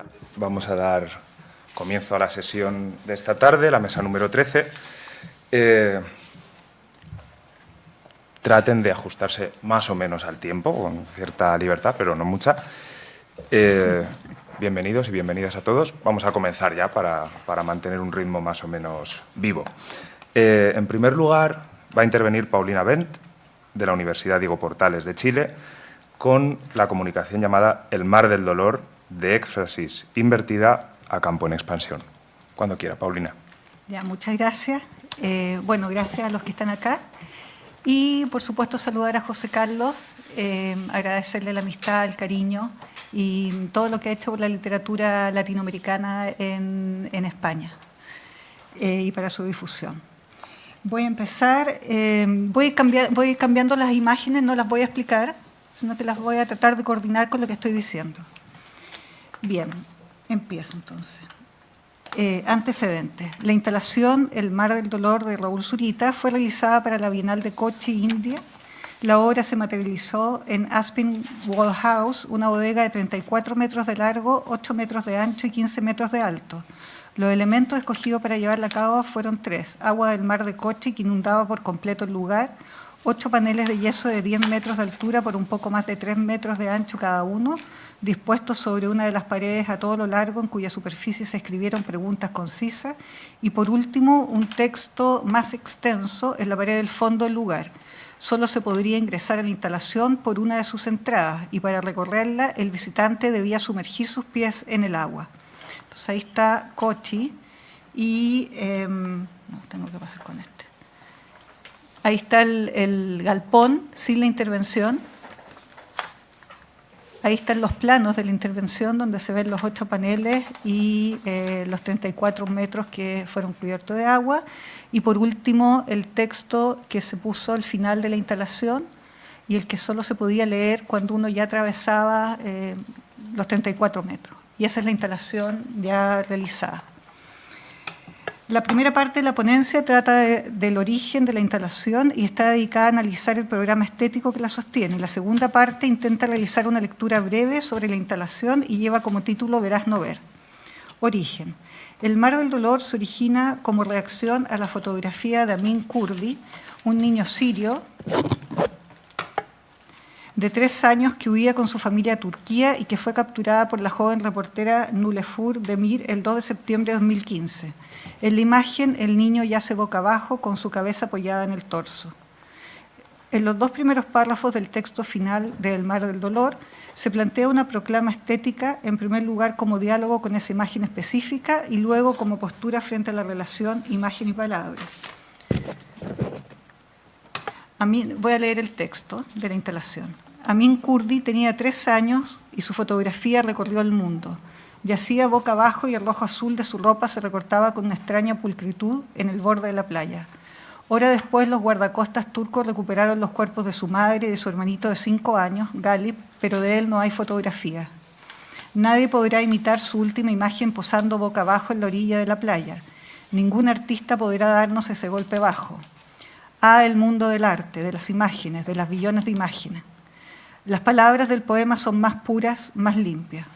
Ya vamos a dar comienzo a la sesión de esta tarde, la mesa número 13. Traten de ajustarse más o menos al tiempo, con cierta libertad, pero no mucha. Bienvenidos y bienvenidas a todos. Vamos a comenzar ya para mantener un ritmo más o menos vivo. En primer lugar, va a intervenir Paulina Bent, de la Universidad Diego Portales de Chile, con la comunicación llamada El mar del dolor, de éxfrasis invertida a campo en expansión. Cuando quiera, Paulina. Ya, muchas gracias. Bueno, gracias a los que están acá. Y, por supuesto, saludar a José Carlos, agradecerle la amistad, el cariño y todo lo que ha hecho por la literatura latinoamericana en España y para su difusión. Voy a empezar, voy a ir cambiando las imágenes, no las voy a explicar, sino que las voy a tratar de coordinar con lo que estoy diciendo. Bien, empiezo entonces. Antecedentes. La instalación El mar del dolor de Raúl Zurita fue realizada para la Bienal de Kochi, India. La obra se materializó en Aspen Wall House, una bodega de 34 metros de largo, 8 metros de ancho y 15 metros de alto. Los elementos escogidos para llevarla a cabo fueron 3. Agua del mar de Kochi, que inundaba por completo el lugar, 8 paneles de yeso de 10 metros de altura por un poco más de 3 metros de ancho cada uno, dispuestos sobre una de las paredes a todo lo largo, en cuya superficie se escribieron preguntas concisas, y por último, un texto más extenso en la pared del fondo del lugar. Solo se podría ingresar a la instalación por una de sus entradas, y para recorrerla, el visitante debía sumergir sus pies en el agua. Entonces ahí está Kochi, y no, tengo que pasar con este. Ahí está el galpón sin la intervención. Ahí están los planos de la intervención donde se ven los 8 paneles y los 34 metros que fueron cubiertos de agua. Y por último, el texto que se puso al final de la instalación y el que solo se podía leer cuando uno ya atravesaba los 34 metros. Y esa es la instalación ya realizada. La primera parte de la ponencia trata del origen de la instalación y está dedicada a analizar el programa estético que la sostiene. La segunda parte intenta realizar una lectura breve sobre la instalación y lleva como título Verás no ver. Origen. El mar del dolor se origina como reacción a la fotografía de Amin Kurdi, un niño sirio de 3 años que huía con su familia a Turquía y que fue capturada por la joven reportera Nulefur Demir el 2 de septiembre de 2015. En la imagen, el niño yace boca abajo con su cabeza apoyada en el torso. En los 2 primeros párrafos del texto final de El mar del dolor se plantea una proclama estética, en primer lugar como diálogo con esa imagen específica y luego como postura frente a la relación imagen y palabra. Voy a leer el texto de la instalación. Amin Kurdi tenía 3 años y su fotografía recorrió el mundo. Yacía boca abajo y el rojo azul de su ropa se recortaba con una extraña pulcritud en el borde de la playa. Hora después, los guardacostas turcos recuperaron los cuerpos de su madre y de su hermanito de 5 años, Galip, pero de él no hay fotografía. Nadie podrá imitar su última imagen posando boca abajo en la orilla de la playa. Ningún artista podrá darnos ese golpe bajo. El mundo del arte, de las imágenes, de las billones de imágenes. Las palabras del poema son más puras, más limpias.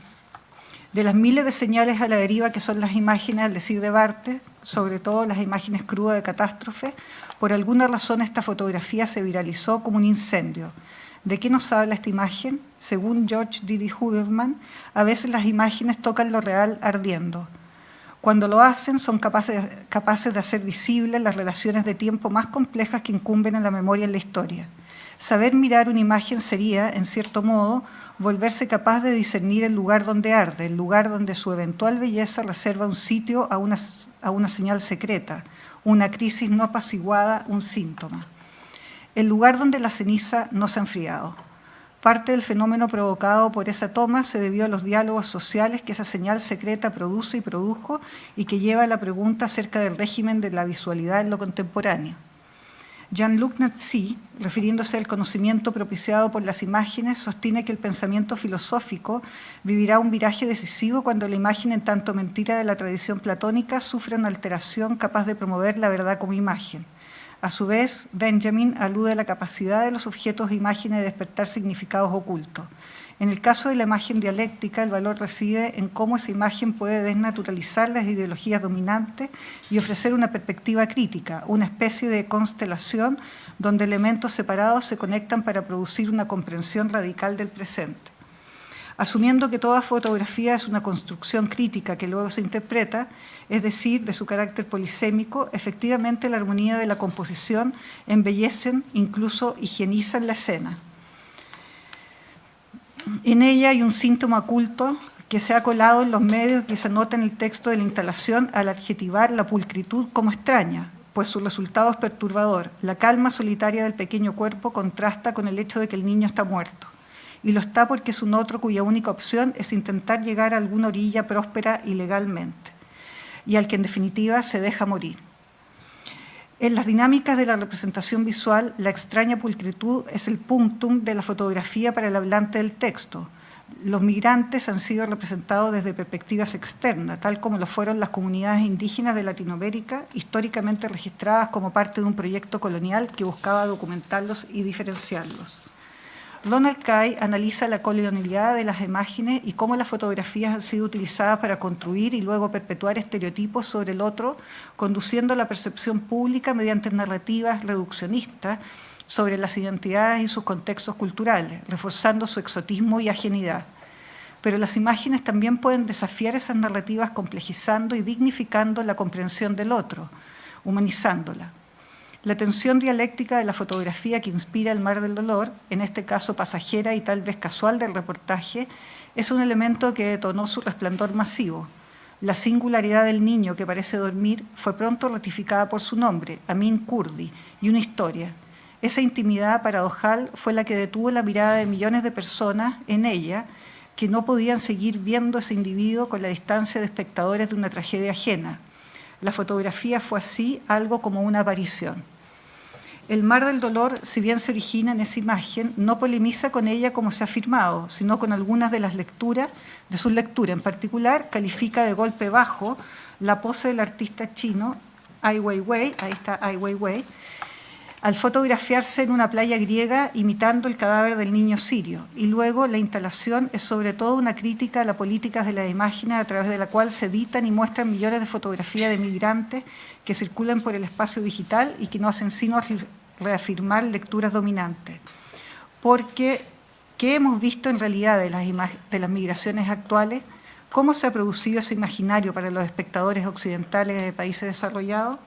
De las miles de señales a la deriva que son las imágenes, al decir de Barthes, sobre todo las imágenes crudas de catástrofe, por alguna razón esta fotografía se viralizó como un incendio. ¿De qué nos habla esta imagen? Según George Didi Huberman, a veces las imágenes tocan lo real ardiendo. Cuando lo hacen, son capaces de hacer visibles las relaciones de tiempo más complejas que incumben en la memoria y en la historia. Saber mirar una imagen sería, en cierto modo, volverse capaz de discernir el lugar donde arde, el lugar donde su eventual belleza reserva un sitio a una señal secreta, una crisis no apaciguada, un síntoma. El lugar donde la ceniza no se ha enfriado. Parte del fenómeno provocado por esa toma se debió a los diálogos sociales que esa señal secreta produce y produjo y que lleva a la pregunta acerca del régimen de la visualidad en lo contemporáneo. Jean-Luc Nancy, refiriéndose al conocimiento propiciado por las imágenes, sostiene que el pensamiento filosófico vivirá un viraje decisivo cuando la imagen, en tanto mentira de la tradición platónica, sufre una alteración capaz de promover la verdad como imagen. A su vez, Benjamin alude a la capacidad de los objetos e imágenes de despertar significados ocultos. En el caso de la imagen dialéctica, el valor reside en cómo esa imagen puede desnaturalizar las ideologías dominantes y ofrecer una perspectiva crítica, una especie de constelación donde elementos separados se conectan para producir una comprensión radical del presente. Asumiendo que toda fotografía es una construcción crítica que luego se interpreta, es decir, de su carácter polisémico, efectivamente la armonía de la composición embellecen, incluso higienizan la escena. En ella hay un síntoma oculto que se ha colado en los medios y que se nota en el texto de la instalación al adjetivar la pulcritud como extraña, pues su resultado es perturbador. La calma solitaria del pequeño cuerpo contrasta con el hecho de que el niño está muerto. Y lo está porque es un otro cuya única opción es intentar llegar a alguna orilla próspera ilegalmente, y al que en definitiva se deja morir. En las dinámicas de la representación visual, la extraña pulcritud es el punctum de la fotografía para el hablante del texto. Los migrantes han sido representados desde perspectivas externas, tal como lo fueron las comunidades indígenas de Latinoamérica, históricamente registradas como parte de un proyecto colonial que buscaba documentarlos y diferenciarlos. Ronald Kay analiza la colonialidad de las imágenes y cómo las fotografías han sido utilizadas para construir y luego perpetuar estereotipos sobre el otro, conduciendo la percepción pública mediante narrativas reduccionistas sobre las identidades y sus contextos culturales, reforzando su exotismo y ajenidad. Pero las imágenes también pueden desafiar esas narrativas complejizando y dignificando la comprensión del otro, humanizándola. La tensión dialéctica de la fotografía que inspira El mar del dolor, en este caso pasajera y tal vez casual del reportaje, es un elemento que detonó su resplandor masivo. La singularidad del niño que parece dormir fue pronto ratificada por su nombre, Amin Kurdi, y una historia. Esa intimidad paradojal fue la que detuvo la mirada de millones de personas en ella, que no podían seguir viendo a ese individuo con la distancia de espectadores de una tragedia ajena. La fotografía fue así algo como una aparición. El mar del dolor, si bien se origina en esa imagen, no polemiza con ella como se ha afirmado, sino con algunas de las lecturas, de sus lecturas. En particular, califica de golpe bajo la pose del artista chino Ai Weiwei, ahí está Ai Weiwei, al fotografiarse en una playa griega imitando el cadáver del niño sirio. Y luego la instalación es sobre todo una crítica a las políticas de las imágenes a través de la cual se editan y muestran millones de fotografías de migrantes que circulan por el espacio digital y que no hacen sino reafirmar lecturas dominantes. Porque, ¿qué hemos visto en realidad de las migraciones actuales? ¿Cómo se ha producido ese imaginario para los espectadores occidentales de países desarrollados?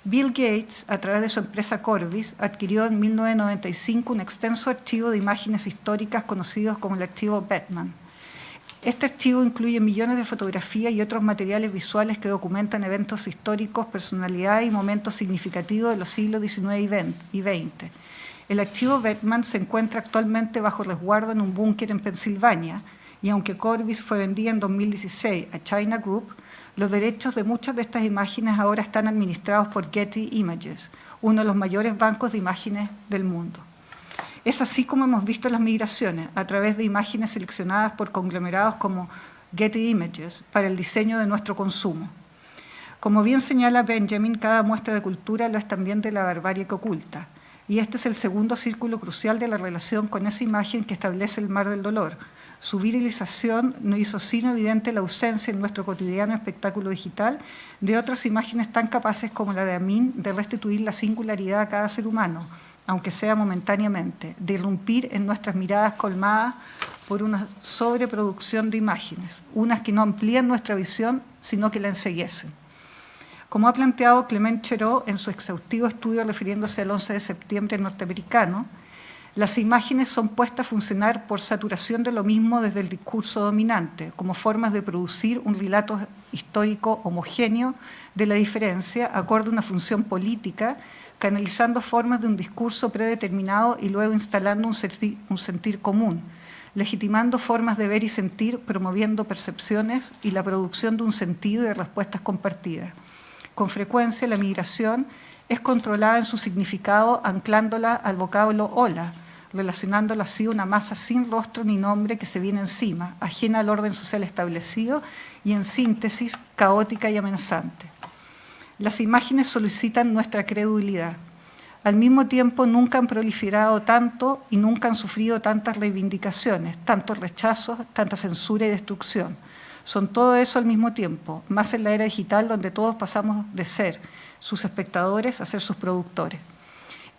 Bill Gates, a través de su empresa Corbis, adquirió en 1995 un extenso archivo de imágenes históricas conocidos como el archivo Beckman. Este archivo incluye millones de fotografías y otros materiales visuales que documentan eventos históricos, personalidades y momentos significativos de los siglos XIX y XX. El archivo Beckman se encuentra actualmente bajo resguardo en un búnker en Pensilvania, y aunque Corbis fue vendida en 2016 a China Group, los derechos de muchas de estas imágenes ahora están administrados por Getty Images, uno de los mayores bancos de imágenes del mundo. Es así como hemos visto las migraciones, a través de imágenes seleccionadas por conglomerados como Getty Images para el diseño de nuestro consumo. Como bien señala Benjamin, cada muestra de cultura lo es también de la barbarie que oculta. Y este es el segundo círculo crucial de la relación con esa imagen que establece el mar del dolor. Su virilización no hizo sino evidente la ausencia en nuestro cotidiano espectáculo digital de otras imágenes tan capaces como la de Amin de restituir la singularidad a cada ser humano, aunque sea momentáneamente, de irrumpir en nuestras miradas colmadas por una sobreproducción de imágenes, unas que no amplían nuestra visión, sino que la enceguecen. Como ha planteado Clement Cherot en su exhaustivo estudio refiriéndose al 11 de septiembre norteamericano, las imágenes son puestas a funcionar por saturación de lo mismo desde el discurso dominante, como formas de producir un relato histórico homogéneo de la diferencia, acorde a una función política, canalizando formas de un discurso predeterminado y luego instalando un sentir común, legitimando formas de ver y sentir, promoviendo percepciones y la producción de un sentido y de respuestas compartidas. Con frecuencia la migración es controlada en su significado anclándola al vocablo hola, relacionándola así a una masa sin rostro ni nombre que se viene encima, ajena al orden social establecido y en síntesis caótica y amenazante. Las imágenes solicitan nuestra credulidad. Al mismo tiempo, nunca han proliferado tanto y nunca han sufrido tantas reivindicaciones, tantos rechazos, tanta censura y destrucción. Son todo eso al mismo tiempo, más en la era digital donde todos pasamos de ser sus espectadores a ser sus productores.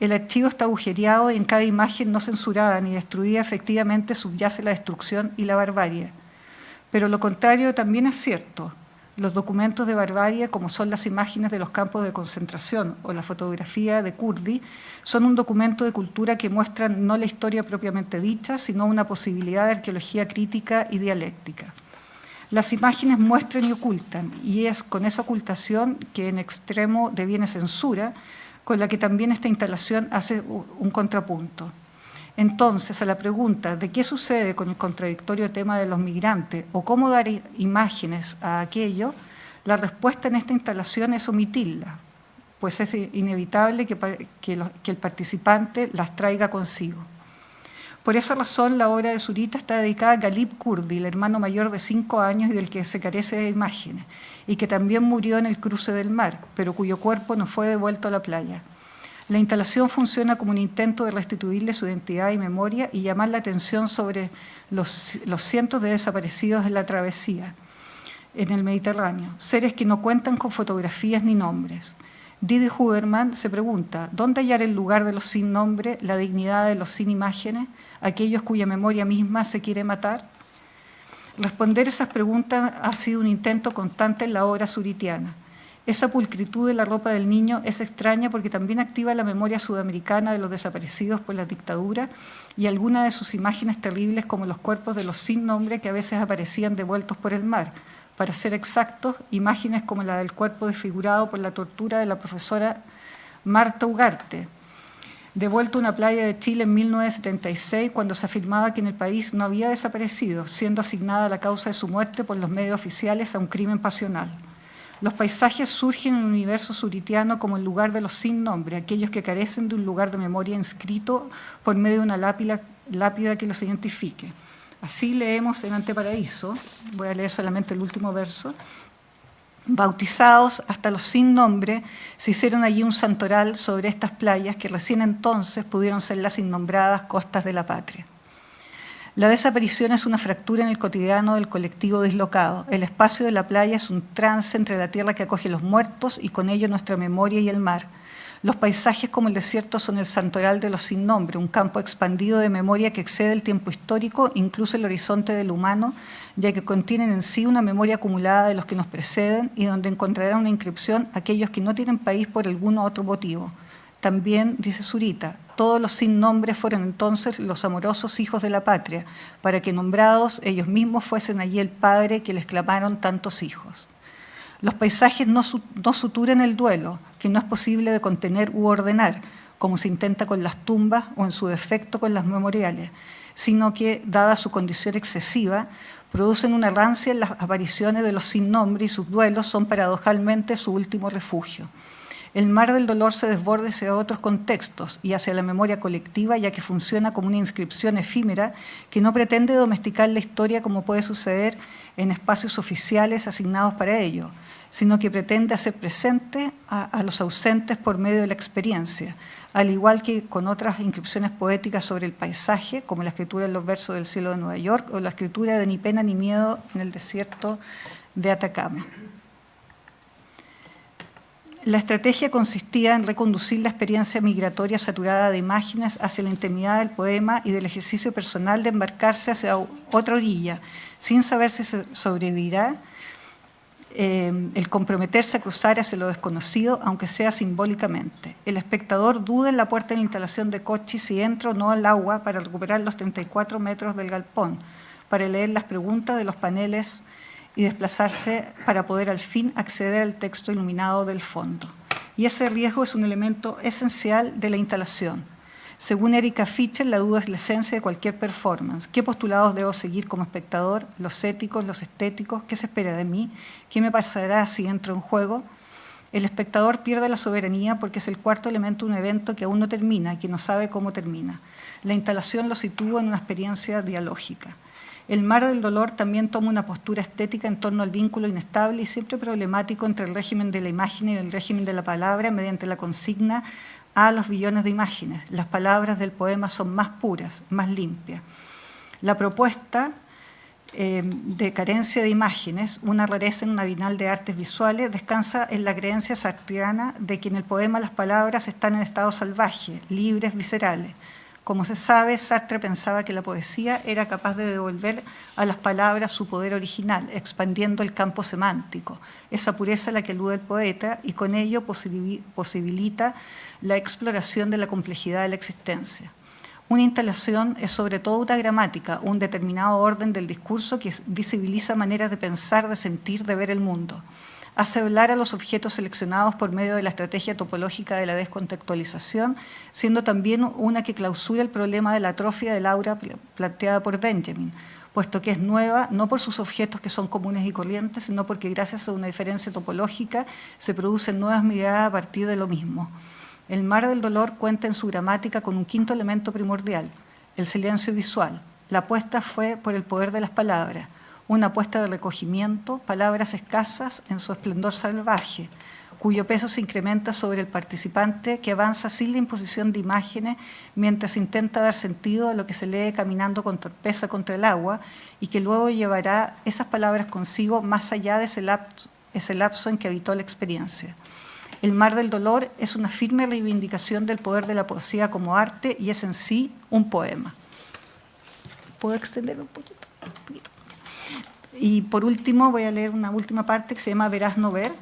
El archivo está agujereado y en cada imagen no censurada ni destruida efectivamente subyace la destrucción y la barbarie. Pero lo contrario también es cierto. Los documentos de barbarie, como son las imágenes de los campos de concentración o la fotografía de Kurdi, son un documento de cultura que muestran no la historia propiamente dicha, sino una posibilidad de arqueología crítica y dialéctica. Las imágenes muestran y ocultan, y es con esa ocultación que en extremo deviene censura, con la que también esta instalación hace un contrapunto. Entonces, a la pregunta de qué sucede con el contradictorio tema de los migrantes o cómo dar imágenes a aquello, la respuesta en esta instalación es omitirla, pues es inevitable que el participante las traiga consigo. Por esa razón, la obra de Zurita está dedicada a Galip Kurdi, el hermano mayor de 5 años y del que se carece de imágenes, y que también murió en el cruce del mar, pero cuyo cuerpo no fue devuelto a la playa. La instalación funciona como un intento de restituirle su identidad y memoria y llamar la atención sobre los cientos de desaparecidos en la travesía en el Mediterráneo, seres que no cuentan con fotografías ni nombres. Didi Huberman se pregunta, ¿dónde hallar el lugar de los sin nombre, la dignidad de los sin imágenes, aquellos cuya memoria misma se quiere matar? Responder esas preguntas ha sido un intento constante en la obra zuritiana. Esa pulcritud de la ropa del niño es extraña porque también activa la memoria sudamericana de los desaparecidos por la dictadura y algunas de sus imágenes terribles como los cuerpos de los sin nombre que a veces aparecían devueltos por el mar. Para ser exactos, imágenes como la del cuerpo desfigurado por la tortura de la profesora Marta Ugarte, devuelto a una playa de Chile en 1976 cuando se afirmaba que en el país no había desaparecido, siendo asignada la causa de su muerte por los medios oficiales a un crimen pasional. Los paisajes surgen en el universo zuritiano como el lugar de los sin nombre, aquellos que carecen de un lugar de memoria inscrito por medio de una lápida que los identifique. Así leemos en Anteparaíso, voy a leer solamente el último verso. Bautizados hasta los sin nombre, se hicieron allí un santoral sobre estas playas que recién entonces pudieron ser las innombradas costas de la patria. La desaparición es una fractura en el cotidiano del colectivo dislocado. El espacio de la playa es un trance entre la tierra que acoge los muertos y con ello nuestra memoria y el mar. Los paisajes como el desierto son el santoral de los sin nombre, un campo expandido de memoria que excede el tiempo histórico, incluso el horizonte del humano, ya que contienen en sí una memoria acumulada de los que nos preceden y donde encontrarán una inscripción aquellos que no tienen país por algún otro motivo. También, dice Zurita, todos los sin nombre fueron entonces los amorosos hijos de la patria, para que nombrados ellos mismos fuesen allí el padre que les clamaron tantos hijos. Los paisajes no suturan el duelo, que no es posible de contener u ordenar, como se intenta con las tumbas o en su defecto con las memoriales, sino que, dada su condición excesiva, producen una rancia en las apariciones de los sin nombre y sus duelos son paradojalmente su último refugio. El mar del dolor se desborda hacia otros contextos y hacia la memoria colectiva, ya que funciona como una inscripción efímera que no pretende domesticar la historia como puede suceder en espacios oficiales asignados para ello, sino que pretende hacer presente a los ausentes por medio de la experiencia, al igual que con otras inscripciones poéticas sobre el paisaje, como la escritura en los versos del cielo de Nueva York o la escritura de Ni pena ni miedo en el desierto de Atacama. La estrategia consistía en reconducir la experiencia migratoria saturada de imágenes hacia la intimidad del poema y del ejercicio personal de embarcarse hacia otra orilla, sin saber si sobrevivirá el comprometerse a cruzar hacia lo desconocido, aunque sea simbólicamente. El espectador duda en la puerta de la instalación de Cochi si entra o no al agua para recuperar los 34 metros del galpón, para leer las preguntas de los paneles y desplazarse para poder al fin acceder al texto iluminado del fondo. Y ese riesgo es un elemento esencial de la instalación. Según Erika Fischer, la duda es la esencia de cualquier performance. ¿Qué postulados debo seguir como espectador? ¿Los éticos, los estéticos? ¿Qué se espera de mí? ¿Qué me pasará si entro en juego? El espectador pierde la soberanía porque es el cuarto elemento de un evento que aún no termina y que no sabe cómo termina. La instalación lo sitúa en una experiencia dialógica. El mar del dolor también toma una postura estética en torno al vínculo inestable y siempre problemático entre el régimen de la imagen y el régimen de la palabra mediante la consigna a los billones de imágenes. Las palabras del poema son más puras, más limpias. La propuesta de carencia de imágenes, una rareza en una bienal de artes visuales, descansa en la creencia sartreana de que en el poema las palabras están en estado salvaje, libres, viscerales. Como se sabe, Sartre pensaba que la poesía era capaz de devolver a las palabras su poder original, expandiendo el campo semántico, esa pureza a la que alude el poeta, y con ello posibilita la exploración de la complejidad de la existencia. Una instalación es sobre todo una gramática, un determinado orden del discurso que visibiliza maneras de pensar, de sentir, de ver el mundo. Hace hablar a los objetos seleccionados por medio de la estrategia topológica de la descontextualización, siendo también una que clausura el problema de la atrofia del aura planteada por Benjamin, puesto que es nueva no por sus objetos que son comunes y corrientes, sino porque gracias a una diferencia topológica se producen nuevas miradas a partir de lo mismo. El mar del dolor cuenta en su gramática con un quinto elemento primordial, el silencio visual. La apuesta fue por el poder de las palabras, una apuesta de recogimiento, palabras escasas en su esplendor salvaje, cuyo peso se incrementa sobre el participante que avanza sin la imposición de imágenes mientras intenta dar sentido a lo que se lee caminando con torpeza contra el agua y que luego llevará esas palabras consigo más allá de ese lapso en que habitó la experiencia. El mar del dolor es una firme reivindicación del poder de la poesía como arte y es en sí un poema. ¿Puedo extenderme un poquito? Y por último voy a leer una última parte que se llama Verás no ver.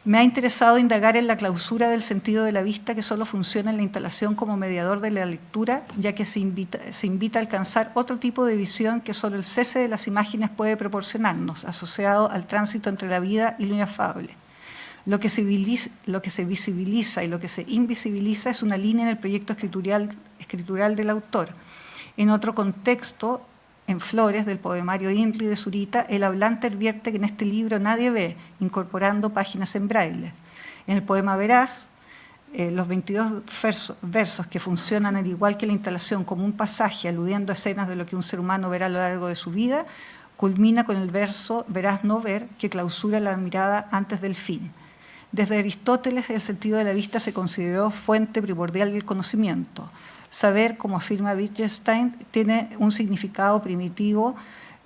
Me ha interesado indagar en la clausura del sentido de la vista que solo funciona en la instalación como mediador de la lectura, ya que se invita a alcanzar otro tipo de visión que solo el cese de las imágenes puede proporcionarnos, asociado al tránsito entre la vida y lo inefable. Lo que se visibiliza y lo que se invisibiliza es una línea en el proyecto escritural del autor. En otro contexto, en Flores, del poemario Inri de Zurita, el hablante advierte que en este libro nadie ve, incorporando páginas en braille. En el poema Verás, los 22 versos que funcionan al igual que la instalación como un pasaje aludiendo a escenas de lo que un ser humano verá a lo largo de su vida, culmina con el verso Verás no ver, que clausura la mirada antes del fin. Desde Aristóteles, el sentido de la vista se consideró fuente primordial del conocimiento. Saber, como afirma Wittgenstein, tiene un significado primitivo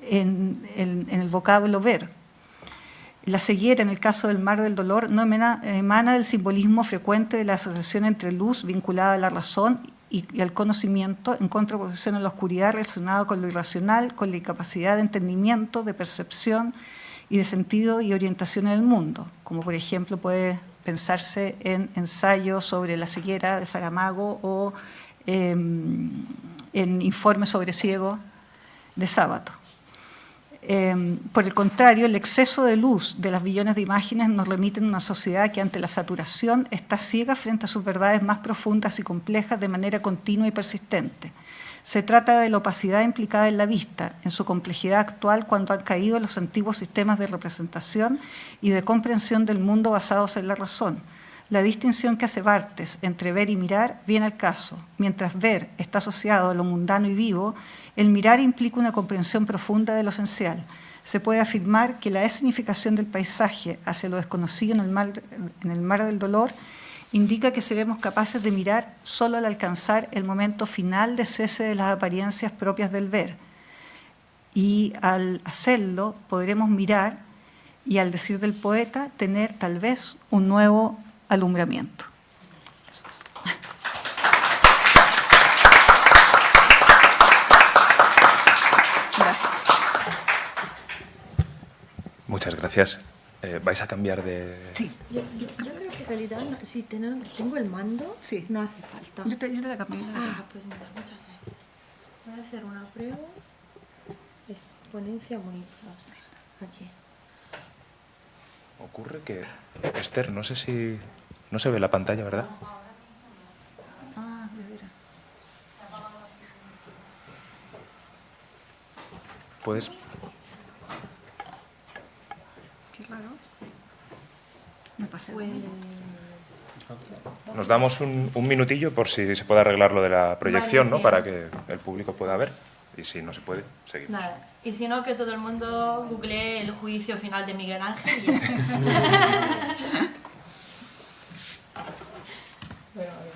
en el vocablo ver. La ceguera, en el caso del mar del dolor, no emana del simbolismo frecuente de la asociación entre luz vinculada a la razón y al conocimiento, en contraposición a la oscuridad relacionada con lo irracional, con la incapacidad de entendimiento, de percepción y de sentido y orientación en el mundo, como por ejemplo puede pensarse en ensayos sobre la ceguera de Saramago o en informes sobre ciego de Sábato. Por el contrario, el exceso de luz de las billones de imágenes nos remite a una sociedad que ante la saturación está ciega frente a sus verdades más profundas y complejas de manera continua y persistente. Se trata de la opacidad implicada en la vista, en su complejidad actual cuando han caído los antiguos sistemas de representación y de comprensión del mundo basados en la razón. La distinción que hace Barthes entre ver y mirar viene al caso. Mientras ver está asociado a lo mundano y vivo, el mirar implica una comprensión profunda de lo esencial. Se puede afirmar que la escenificación del paisaje hacia lo desconocido en el mar del dolor indica que seremos capaces de mirar solo al alcanzar el momento final de cese de las apariencias propias del ver. Y al hacerlo podremos mirar y, al decir del poeta, tener tal vez un nuevo alumbramiento. Eso es. Gracias. Muchas gracias. ¿Vais a cambiar de...? Sí. Yo creo que en realidad, si tengo el mando, Sí. no hace falta. Yo te la cambié. Pues mira, muchas gracias. Voy a hacer una prueba. Ponencia monitorizada. Aquí. Ocurre que, Esther, no sé si... No se ve la pantalla, ¿verdad? De veras. ¿Puedes...? Qué raro. Me pasé. Nos damos un minutillo por si se puede arreglar lo de la proyección, Vale, ¿no? sí. Para que el público pueda ver. Y si no se puede, seguimos. Nada. Y si no, que todo el mundo googlee el juicio final de Miguel Ángel y ya está. Bueno, a ver.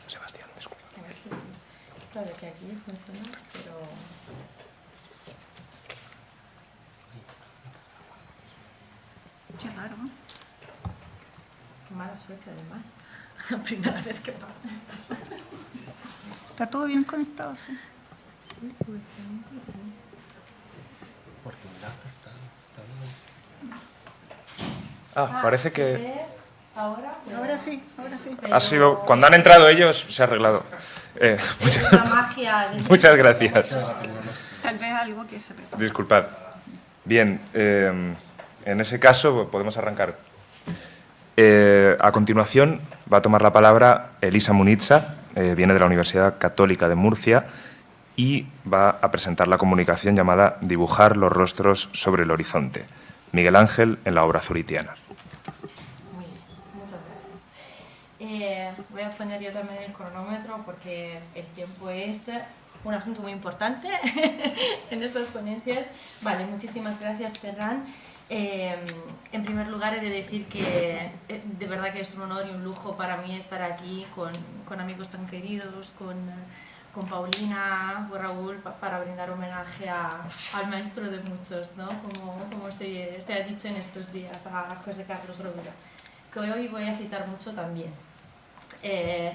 Sebastián, disculpa. A ver si... Claro que aquí funciona, pero... Qué raro, ¿no? Qué mala suerte, además. La primera vez que pasa. Está todo bien conectado, sí. Sí, supuestamente sí. Porque Parece ¿se que ve ahora? Pues, Ahora sí, ahora sí. pero- ha sido... Cuando han entrado ellos, se ha arreglado. Es la magia de... Muchas gracias. Tal vez algo que se prepara. Disculpad. Bien, en ese caso podemos arrancar. A continuación va a tomar la palabra Elisa Munitza, viene de la Universidad Católica de Murcia y va a presentar la comunicación llamada Dibujar los rostros sobre el horizonte. Miguel Ángel en la obra zuritiana. Muy bien, muchas gracias. Voy a poner yo también el cronómetro porque el tiempo es un asunto muy importante en estas ponencias. Vale, muchísimas gracias, Ferran. En primer lugar, he de decir que de verdad que es un honor y un lujo para mí estar aquí con amigos tan queridos, con Paulina, con Raúl, para brindar homenaje al maestro de muchos, ¿no? Como se ha dicho en estos días, a José Carlos Rovira, que hoy voy a citar mucho también.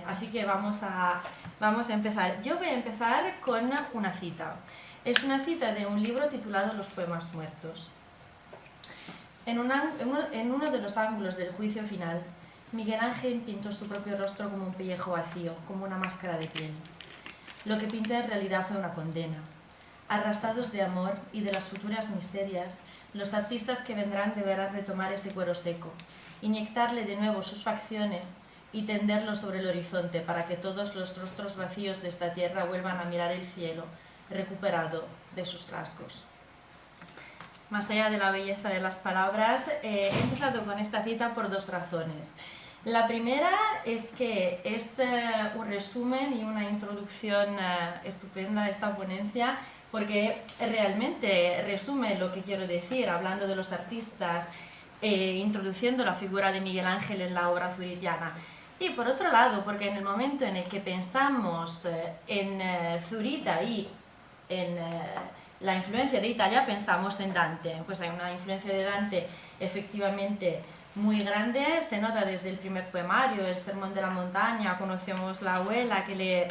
Así que vamos a empezar. Yo voy a empezar con una cita. Es una cita de un libro titulado Los poemas muertos. En uno de los ángulos del juicio final, Miguel Ángel pintó su propio rostro como un pellejo vacío, como una máscara de piel. Lo que pintó en realidad fue una condena. Arrasados de amor y de las futuras miserias, los artistas que vendrán deberán retomar ese cuero seco, inyectarle de nuevo sus facciones y tenderlo sobre el horizonte para que todos los rostros vacíos de esta tierra vuelvan a mirar el cielo, recuperado de sus rasgos. Más allá de la belleza de las palabras, he empezado con esta cita por dos razones. La primera es que es un resumen y una introducción estupenda a esta ponencia, porque realmente resume lo que quiero decir, hablando de los artistas, introduciendo la figura de Miguel Ángel en la obra zuritiana. Y por otro lado, porque en el momento en el que pensamos en Zurita y en la influencia de Italia, pensamos en Dante. Pues hay una influencia de Dante efectivamente muy grande, se nota desde el primer poemario, el Sermón de la Montaña. Conocemos la abuela que le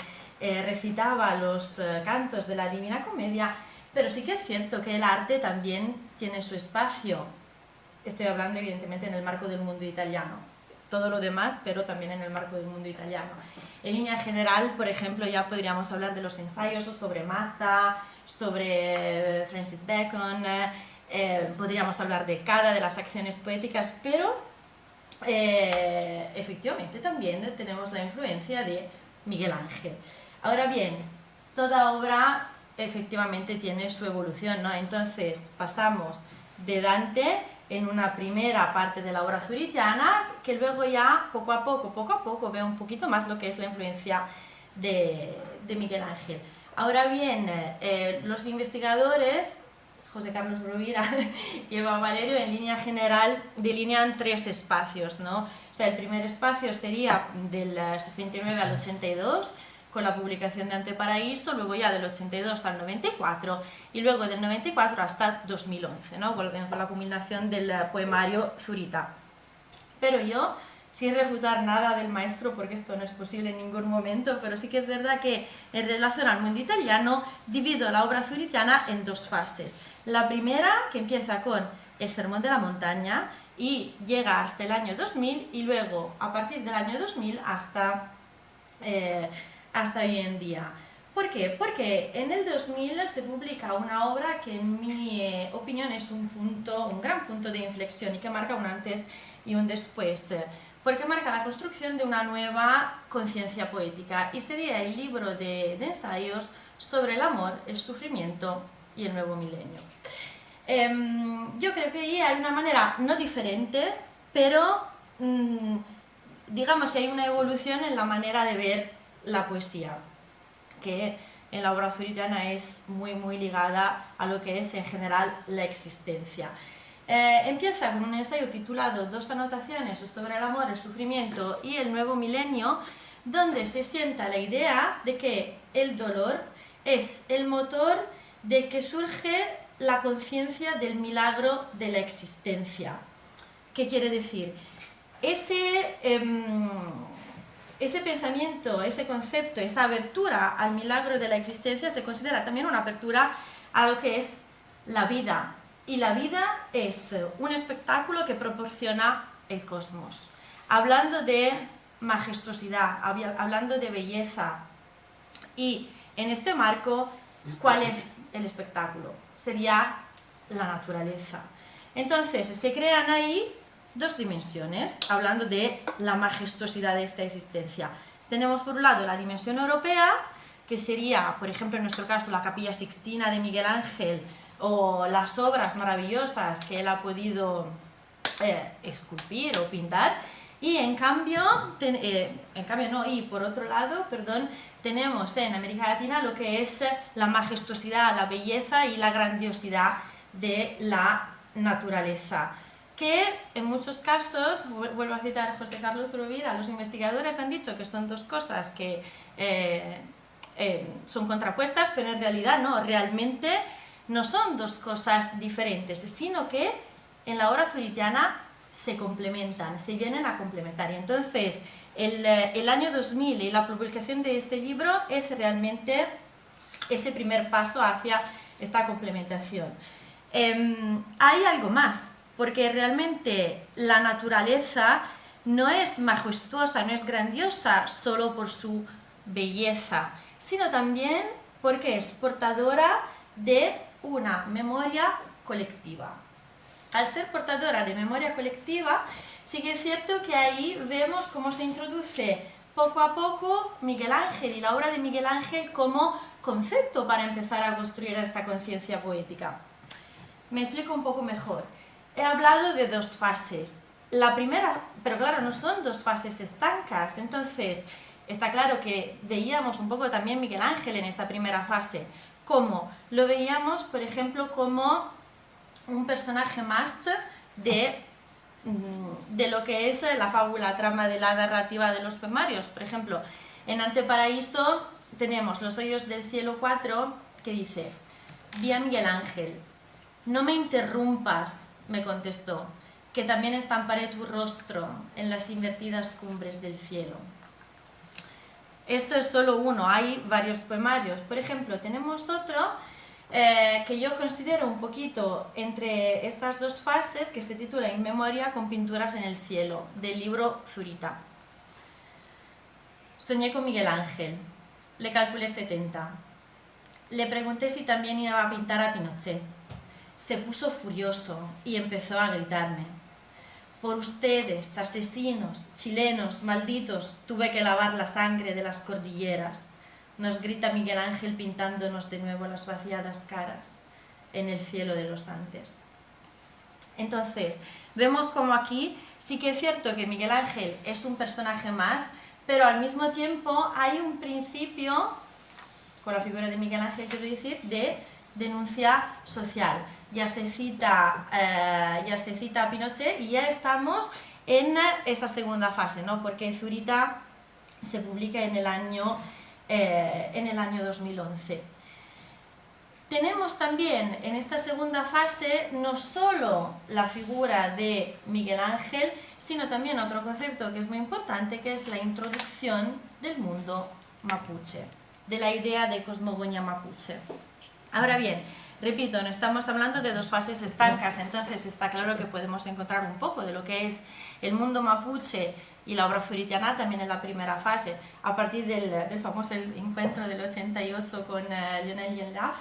recitaba los cantos de la Divina Comedia, pero sí que es cierto que el arte también tiene su espacio. Estoy hablando evidentemente en el marco del mundo italiano, todo lo demás, pero también en el marco del mundo italiano. En línea general, por ejemplo, ya podríamos hablar de los ensayos sobre Matta, sobre Francis Bacon, podríamos hablar de Cada, de las acciones poéticas, pero efectivamente también tenemos la influencia de Miguel Ángel. Ahora bien, toda obra efectivamente tiene su evolución, ¿no? Entonces pasamos de Dante en una primera parte de la obra zuritiana, que luego ya poco a poco ve un poquito más lo que es la influencia de Miguel Ángel. Ahora bien, los investigadores, José Carlos Rovira y Eva Valerio, en línea general delinean tres espacios, ¿no? O sea, el primer espacio sería del 69 al 82, con la publicación de Anteparaíso, luego ya del 82 al 94 y luego del 94 hasta 2011, ¿no? Con la culminación del poemario Zurita. Pero yo, sin refutar nada del maestro, porque esto no es posible en ningún momento, pero sí que es verdad que en relación al mundo italiano divido la obra zuritiana en dos fases. La primera, que empieza con el Sermón de la Montaña y llega hasta el año 2000, y luego a partir del año 2000 hasta hoy en día. ¿Por qué? Porque en el 2000 se publica una obra que en mi opinión es un gran punto de inflexión y que marca un antes y un después, porque marca la construcción de una nueva conciencia poética, y sería el libro de ensayos sobre el amor, el sufrimiento y el nuevo milenio. Yo creo que ahí hay una manera no diferente, pero digamos que hay una evolución en la manera de ver la poesía, que en la obra zuritiana es muy ligada a lo que es en general la existencia. Empieza con un ensayo titulado Dos anotaciones sobre el amor, el sufrimiento y el nuevo milenio, donde se sienta la idea de que el dolor es el motor del que surge la conciencia del milagro de la existencia. ¿Qué quiere decir? Ese pensamiento, ese concepto, esa apertura al milagro de la existencia se considera también una apertura a lo que es la vida. Y la vida es un espectáculo que proporciona el cosmos. Hablando de majestuosidad, hablando de belleza. Y en este marco, ¿cuál es el espectáculo? Sería la naturaleza. Entonces, se crean ahí dos dimensiones, hablando de la majestuosidad de esta existencia. Tenemos por un lado la dimensión europea, que sería, por ejemplo, en nuestro caso, la Capilla Sixtina de Miguel Ángel, o las obras maravillosas que él ha podido esculpir o pintar. Y en cambio, por otro lado, tenemos en América Latina lo que es la majestuosidad, la belleza y la grandiosidad de la naturaleza, que en muchos casos, vuelvo a citar a José Carlos Rovira, los investigadores han dicho que son dos cosas que son contrapuestas, pero en realidad no, realmente no son dos cosas diferentes, sino que en la obra zuritiana se complementan, se vienen a complementar. Y entonces, el año 2000 y la publicación de este libro es realmente ese primer paso hacia esta complementación. Hay algo más, porque realmente la naturaleza no es majestuosa, no es grandiosa solo por su belleza, sino también porque es portadora de una memoria colectiva. Al ser portadora de memoria colectiva, sí que es cierto que ahí vemos cómo se introduce poco a poco Miguel Ángel y la obra de Miguel Ángel como concepto para empezar a construir esta conciencia poética. Me explico un poco mejor. He hablado de dos fases. La primera, pero claro, no son dos fases estancas, entonces está claro que veíamos un poco también Miguel Ángel en esta primera fase. ¿Cómo? Lo veíamos, por ejemplo, como un personaje más de lo que es la fábula, trama de la narrativa de los poemarios. Por ejemplo, en Anteparaíso tenemos Los Hoyos del Cielo 4, que dice: vi a Miguel Ángel, no me interrumpas, me contestó, que también estamparé tu rostro en las invertidas cumbres del cielo. Esto es solo uno, hay varios poemarios. Por ejemplo, tenemos otro que yo considero un poquito entre estas dos fases, que se titula In memoria con pinturas en el cielo, del libro Zurita. Soñé con Miguel Ángel, le calculé 70. Le pregunté si también iba a pintar a Pinochet. Se puso furioso y empezó a gritarme: por ustedes, asesinos, chilenos, malditos, tuve que lavar la sangre de las cordilleras. Nos grita Miguel Ángel pintándonos de nuevo las vaciadas caras en el cielo de los Andes. Entonces, vemos como aquí sí que es cierto que Miguel Ángel es un personaje más, pero al mismo tiempo hay un principio, con la figura de Miguel Ángel quiero decir, de denuncia social. Ya se cita a Pinochet y ya estamos en esa segunda fase, ¿no? Porque Zurita se publica en el año 2011. Tenemos también en esta segunda fase no solo la figura de Miguel Ángel, sino también otro concepto que es muy importante, que es la introducción del mundo mapuche, de la idea de cosmogonía mapuche. Ahora bien, repito, no estamos hablando de dos fases estancas, entonces está claro que podemos encontrar un poco de lo que es el mundo mapuche y la obra zuritiana también en la primera fase, a partir del famoso encuentro del 88 con Lionel Yenlaf.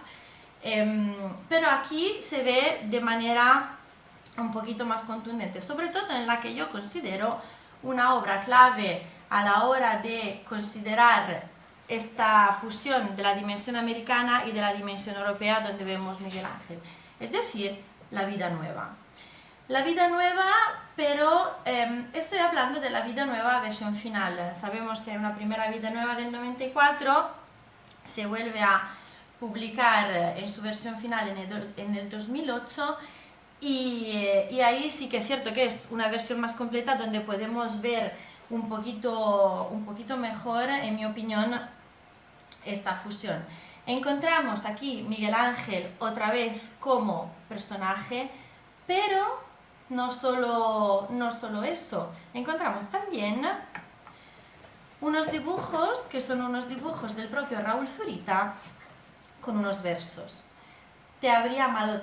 Pero aquí se ve de manera un poquito más contundente, sobre todo en la que yo considero una obra clave a la hora de considerar esta fusión de la dimensión americana y de la dimensión europea, donde vemos Miguel Ángel, es decir, la vida nueva. La vida nueva, pero estoy hablando de la vida nueva versión final. Sabemos que hay una primera vida nueva del 94, se vuelve a publicar en su versión final en el 2008, y ahí sí que es cierto que es una versión más completa donde podemos ver un poquito mejor, en mi opinión, esta fusión. Encontramos aquí Miguel Ángel otra vez como personaje, pero no solo eso. Encontramos también unos dibujos, que son unos dibujos del propio Raúl Zurita, con unos versos. Te había amado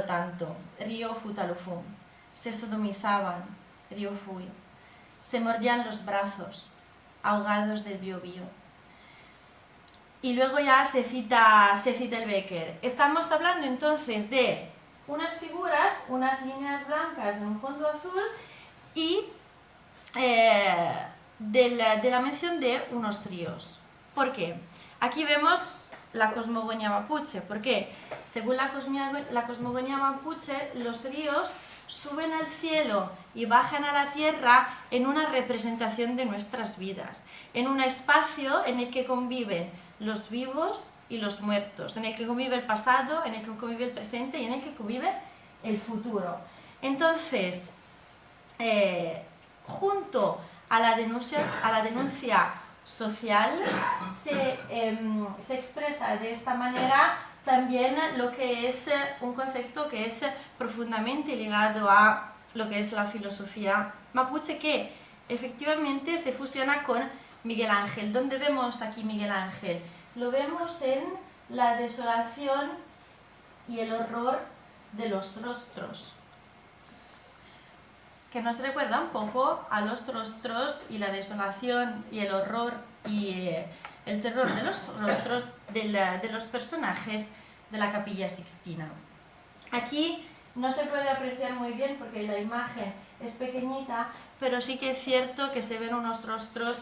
tanto, río Futalufum. Se sodomizaban, río Fui. Se mordían los brazos, ahogados del Biobío. Y luego ya se cita el Becker. Estamos hablando entonces de unas figuras, unas líneas blancas en un fondo azul y de la mención de unos ríos. ¿Por qué? Aquí vemos la cosmogonía mapuche. ¿Por qué? Según la cosmogonía mapuche, los ríos suben al cielo y bajan a la tierra en una representación de nuestras vidas, en un espacio en el que conviven los vivos y los muertos, en el que convive el pasado, en el que convive el presente y en el que convive el futuro. Entonces, junto a la denuncia social, se expresa de esta manera también lo que es un concepto que es profundamente ligado a lo que es la filosofía mapuche, que efectivamente se fusiona con Miguel Ángel. ¿Dónde vemos aquí Miguel Ángel? Lo vemos en la desolación y el horror de los rostros, que nos recuerda un poco a los rostros y la desolación y el horror y el terror de los rostros de los personajes de la Capilla Sixtina. Aquí no se puede apreciar muy bien porque la imagen es pequeñita, pero sí que es cierto que se ven unos rostros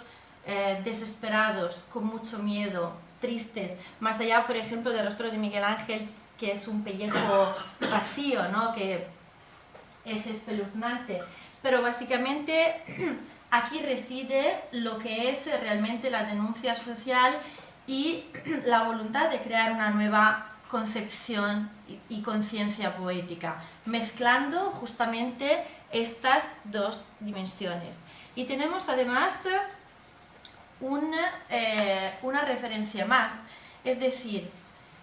desesperados, con mucho miedo, tristes, más allá, por ejemplo, del rostro de Miguel Ángel, que es un pellejo vacío, ¿no? Que es espeluznante. Pero básicamente aquí reside lo que es realmente la denuncia social y la voluntad de crear una nueva concepción y conciencia poética, mezclando justamente estas dos dimensiones. Y tenemos además una referencia más, es decir,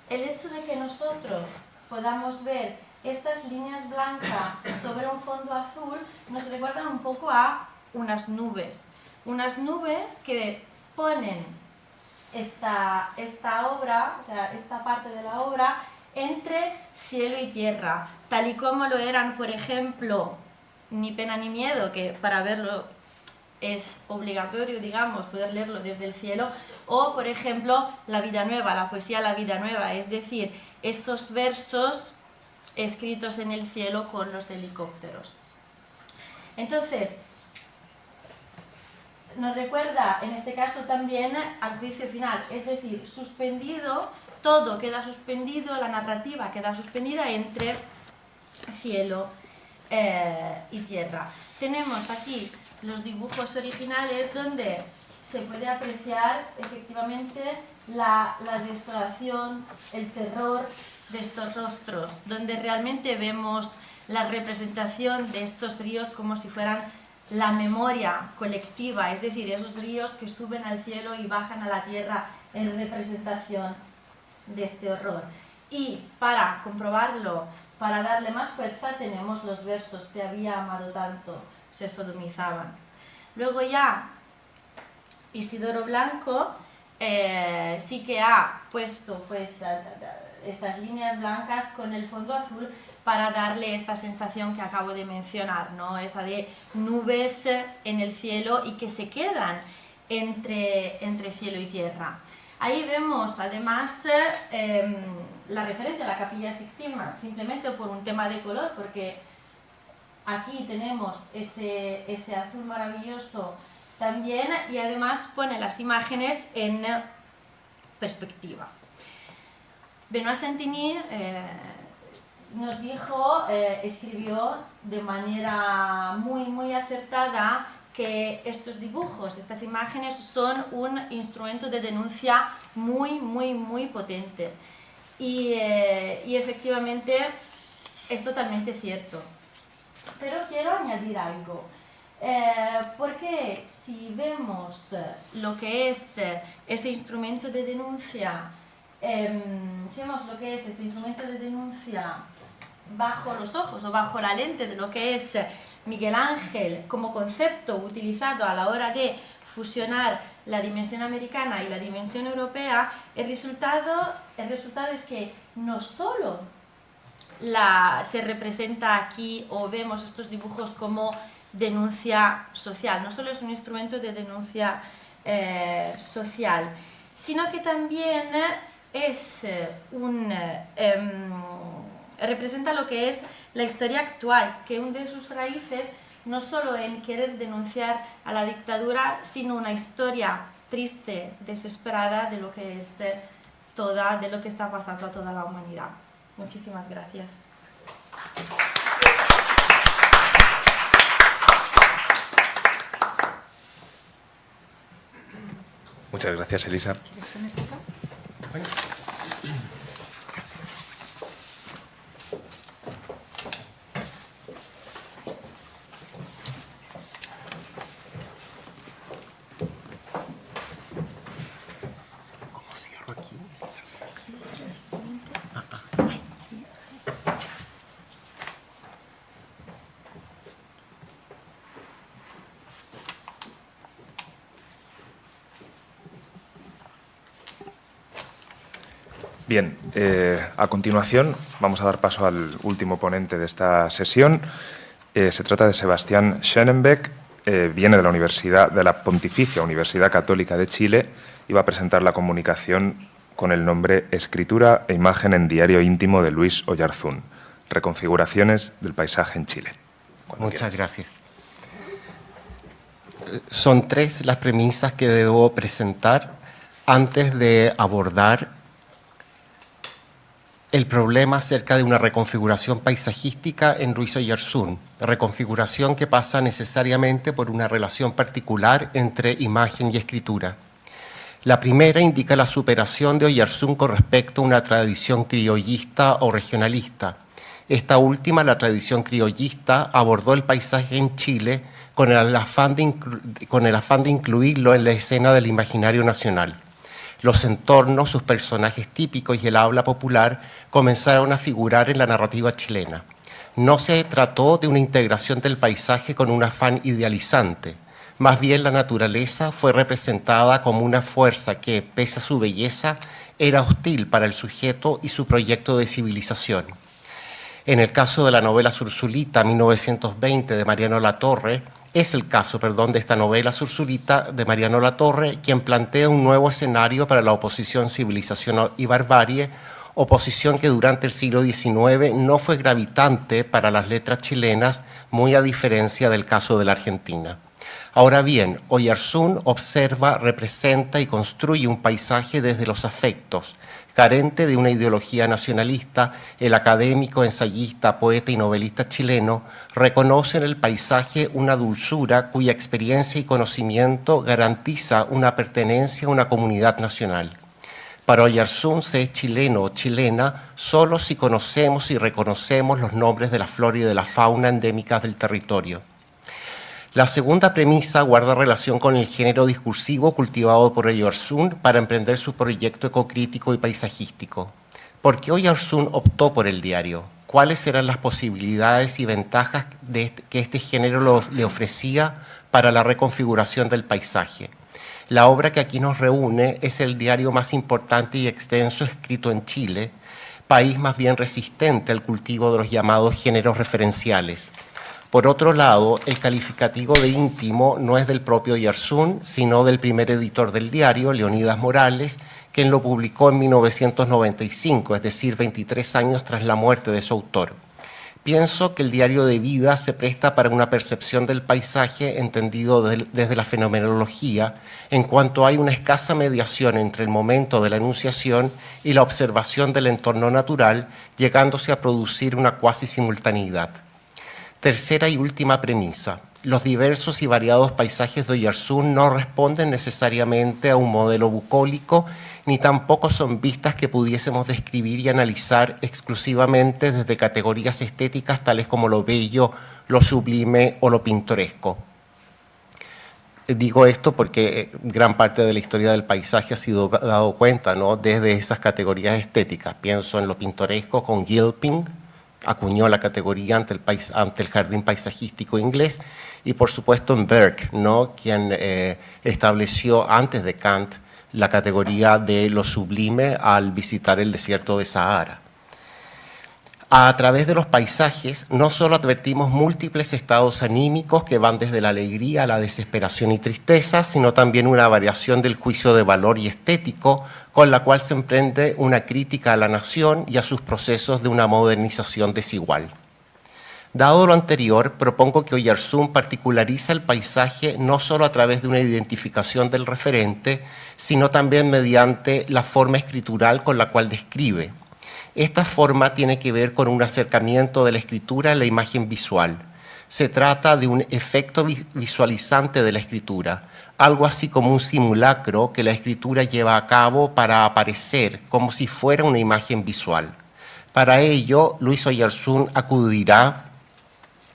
el hecho de que nosotros podamos ver estas líneas blancas sobre un fondo azul nos recuerdan un poco a unas nubes que ponen esta obra, o sea, esta parte de la obra entre cielo y tierra, tal y como lo eran, por ejemplo, Ni pena ni miedo, que para verlo es obligatorio, digamos, poder leerlo desde el cielo, o, por ejemplo, La vida nueva, la poesía La vida nueva, es decir, estos versos escritos en el cielo con los helicópteros. Entonces, nos recuerda en este caso también al juicio final, es decir, suspendido, todo queda suspendido, la narrativa queda suspendida entre cielo y tierra. Tenemos aquí los dibujos originales donde se puede apreciar efectivamente la desolación, el terror de estos rostros, donde realmente vemos la representación de estos ríos como si fueran la memoria colectiva, es decir, esos ríos que suben al cielo y bajan a la tierra en representación de este horror. Y para comprobarlo, para darle más fuerza, tenemos los versos Te había amado tanto, se sodomizaban. Luego ya Isidoro Blanco sí que ha puesto pues estas líneas blancas con el fondo azul para darle esta sensación que acabo de mencionar, ¿no? Esa de nubes en el cielo y que se quedan entre cielo y tierra. Ahí vemos además la referencia a la Capilla Sixtina, simplemente por un tema de color, porque aquí tenemos ese azul maravilloso también, y además pone las imágenes en perspectiva. Benoît Santini nos dijo, escribió de manera muy acertada que estos dibujos, estas imágenes son un instrumento de denuncia muy potente. Y efectivamente es totalmente cierto. Pero quiero añadir algo. Porque si vemos lo que es este instrumento de denuncia, bajo los ojos o bajo la lente de lo que es Miguel Ángel como concepto utilizado a la hora de fusionar la dimensión americana y la dimensión europea, el resultado es que no solo se representa aquí o vemos estos dibujos como denuncia social, no solo es un instrumento de denuncia social, sino que también representa lo que es la historia actual, que hunde sus raíces no solo en querer denunciar a la dictadura, sino una historia triste, desesperada de lo que es de lo que está pasando a toda la humanidad. Muchísimas gracias. Muchas gracias, Elisa. Bien, a continuación vamos a dar paso al último ponente de esta sesión. Se trata de Sebastián Schönenbeck, viene de la Pontificia Universidad Católica de Chile y va a presentar la comunicación con el nombre Escritura e imagen en diario íntimo de Luis Oyarzún, reconfiguraciones del paisaje en Chile. Muchas gracias. Son 3 las premisas que debo presentar antes de abordar el problema acerca de una reconfiguración paisajística en Luis Oyarzún, reconfiguración que pasa necesariamente por una relación particular entre imagen y escritura. La primera indica la superación de Oyarzún con respecto a una tradición criollista o regionalista. Esta última, la tradición criollista, abordó el paisaje en Chile con el afán de incluirlo en la escena del imaginario nacional. Los entornos, sus personajes típicos y el habla popular comenzaron a figurar en la narrativa chilena. No se trató de una integración del paisaje con un afán idealizante. Más bien la naturaleza fue representada como una fuerza que, pese a su belleza, era hostil para el sujeto y su proyecto de civilización. En el caso de la novela Sursulita, 1920, de Mariano Latorre, es el caso, de esta novela Sursulita de Mariano Latorre, quien plantea un nuevo escenario para la oposición civilización y barbarie, oposición que durante el siglo XIX no fue gravitante para las letras chilenas, muy a diferencia del caso de la Argentina. Ahora bien, Oyarzún observa, representa y construye un paisaje desde los afectos. Carente de una ideología nacionalista, el académico, ensayista, poeta y novelista chileno reconoce en el paisaje una dulzura cuya experiencia y conocimiento garantiza una pertenencia a una comunidad nacional. Para Oyarzún se es chileno o chilena solo si conocemos y reconocemos los nombres de la flora y de la fauna endémicas del territorio. La segunda premisa guarda relación con el género discursivo cultivado por Oyarzún para emprender su proyecto ecocrítico y paisajístico. ¿Por qué Oyarzún optó por el diario? ¿Cuáles eran las posibilidades y ventajas que este género le ofrecía para la reconfiguración del paisaje? La obra que aquí nos reúne es el diario más importante y extenso escrito en Chile, país más bien resistente al cultivo de los llamados géneros referenciales. Por otro lado, el calificativo de íntimo no es del propio Oyarzún, sino del primer editor del diario, Leonidas Morales, quien lo publicó en 1995, es decir, 23 años tras la muerte de su autor. Pienso que el diario de vida se presta para una percepción del paisaje entendido desde la fenomenología, en cuanto hay una escasa mediación entre el momento de la enunciación y la observación del entorno natural, llegándose a producir una cuasi simultaneidad. Tercera y última premisa. Los diversos y variados paisajes de Oyarzún no responden necesariamente a un modelo bucólico, ni tampoco son vistas que pudiésemos describir y analizar exclusivamente desde categorías estéticas tales como lo bello, lo sublime o lo pintoresco. Digo esto porque gran parte de la historia del paisaje ha sido dado cuenta, ¿no?, desde esas categorías estéticas. Pienso en lo pintoresco con Gilpin, acuñó la categoría ante el jardín paisajístico inglés, y por supuesto en Burke, ¿no?, quien estableció antes de Kant la categoría de lo sublime al visitar el desierto de Sahara. A través de los paisajes no solo advertimos múltiples estados anímicos que van desde la alegría a la desesperación y tristeza, sino también una variación del juicio de valor y estético con la cual se emprende una crítica a la nación y a sus procesos de una modernización desigual. Dado lo anterior, propongo que Oyarzún particulariza el paisaje no solo a través de una identificación del referente, sino también mediante la forma escritural con la cual describe. Esta forma tiene que ver con un acercamiento de la escritura a la imagen visual. Se trata de un efecto visualizante de la escritura, algo así como un simulacro que la escritura lleva a cabo para aparecer como si fuera una imagen visual. Para ello, Luis Oyarzún acudirá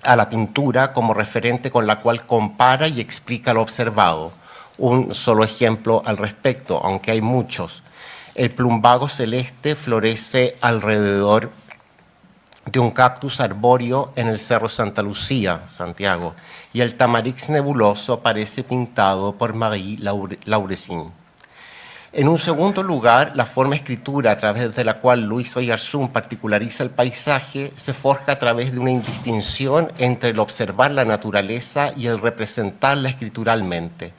a la pintura como referente con la cual compara y explica lo observado. Un solo ejemplo al respecto, aunque hay muchos. El plumbago celeste florece alrededor de un cactus arbóreo en el Cerro Santa Lucía, Santiago, y el tamarix nebuloso parece pintado por Marie Laurencin. En un segundo lugar, la forma escritura a través de la cual Luis Oyarzún particulariza el paisaje se forja a través de una indistinción entre el observar la naturaleza y el representarla escrituralmente.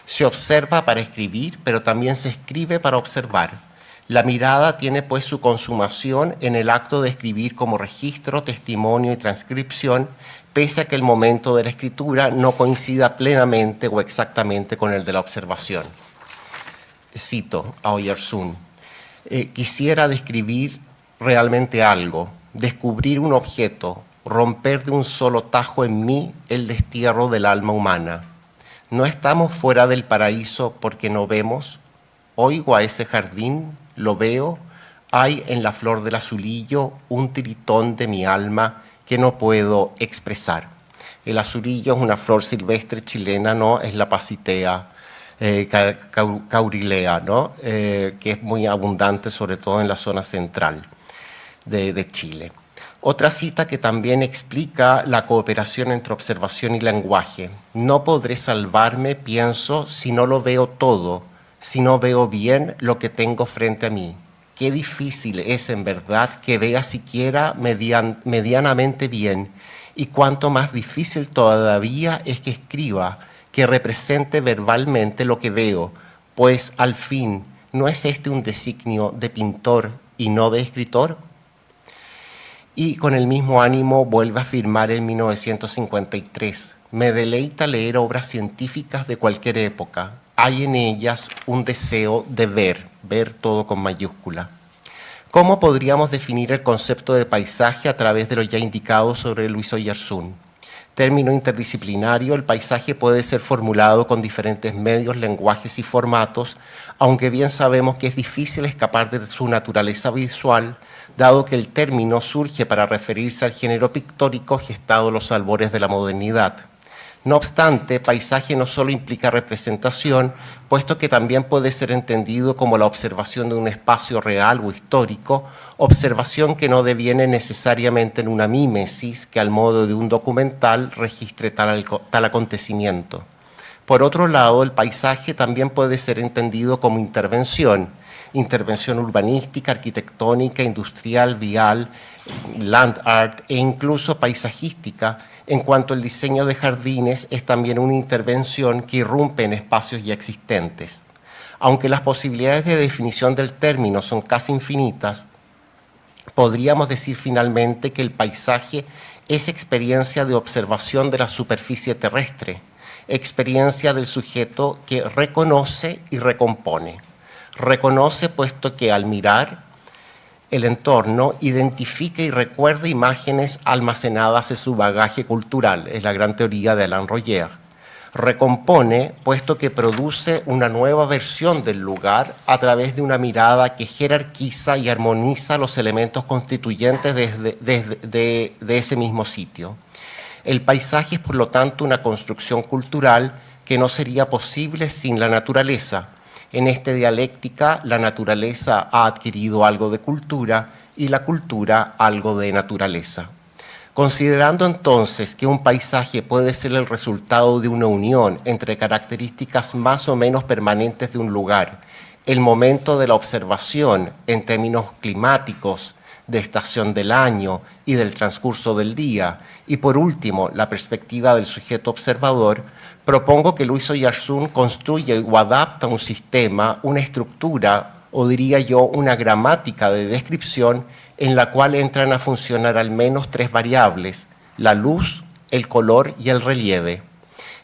Se observa para escribir, pero también se escribe para observar. La mirada tiene pues su consumación en el acto de escribir como registro, testimonio y transcripción, pese a que el momento de la escritura no coincida plenamente o exactamente con el de la observación. Cito a Oyarzún: quisiera describir realmente algo, descubrir un objeto, romper de un solo tajo en mí el destierro del alma humana. No estamos fuera del paraíso porque no vemos. Oigo a ese jardín, lo veo, hay en la flor del azulillo un tiritón de mi alma que no puedo expresar. El azulillo es una flor silvestre chilena, ¿no? Es la Pasitea caurilea, ¿no? Que es muy abundante, sobre todo en la zona central de Chile. Otra cita que también explica la cooperación entre observación y lenguaje. No podré salvarme, pienso, si no lo veo todo, si no veo bien lo que tengo frente a mí. Qué difícil es en verdad que vea siquiera medianamente bien, y cuánto más difícil todavía es que escriba, que represente verbalmente lo que veo, pues al fin, ¿no es este un designio de pintor y no de escritor? Y con el mismo ánimo vuelve a afirmar en 1953, me deleita leer obras científicas de cualquier época. Hay en ellas un deseo de ver todo con mayúscula. ¿Cómo podríamos definir el concepto de paisaje a través de lo ya indicado sobre Luis Oyarzún? Término interdisciplinario, el paisaje puede ser formulado con diferentes medios, lenguajes y formatos, aunque bien sabemos que es difícil escapar de su naturaleza visual, dado que el término surge para referirse al género pictórico gestado a los albores de la modernidad. No obstante, paisaje no solo implica representación, puesto que también puede ser entendido como la observación de un espacio real o histórico, observación que no deviene necesariamente en una mímesis que al modo de un documental registre tal acontecimiento. Por otro lado, el paisaje también puede ser entendido como intervención urbanística, arquitectónica, industrial, vial, land art e incluso paisajística, en cuanto el diseño de jardines es también una intervención que irrumpe en espacios ya existentes. Aunque las posibilidades de definición del término son casi infinitas, podríamos decir finalmente que el paisaje es experiencia de observación de la superficie terrestre, experiencia del sujeto que reconoce y recompone. Reconoce puesto que al mirar el entorno identifica y recuerda imágenes almacenadas en su bagaje cultural, es la gran teoría de Alain Roger. Recompone puesto que produce una nueva versión del lugar a través de una mirada que jerarquiza y armoniza los elementos constituyentes de ese mismo sitio. El paisaje es, por lo tanto, una construcción cultural que no sería posible sin la naturaleza. En esta dialéctica, la naturaleza ha adquirido algo de cultura y la cultura algo de naturaleza. Considerando entonces que un paisaje puede ser el resultado de una unión entre características más o menos permanentes de un lugar, el momento de la observación en términos climáticos, de estación del año y del transcurso del día, y por último, la perspectiva del sujeto observador, propongo que Luis Oyarzún construya o adapta un sistema, una estructura, o diría yo, una gramática de descripción en la cual entran a funcionar al menos tres variables: la luz, el color y el relieve.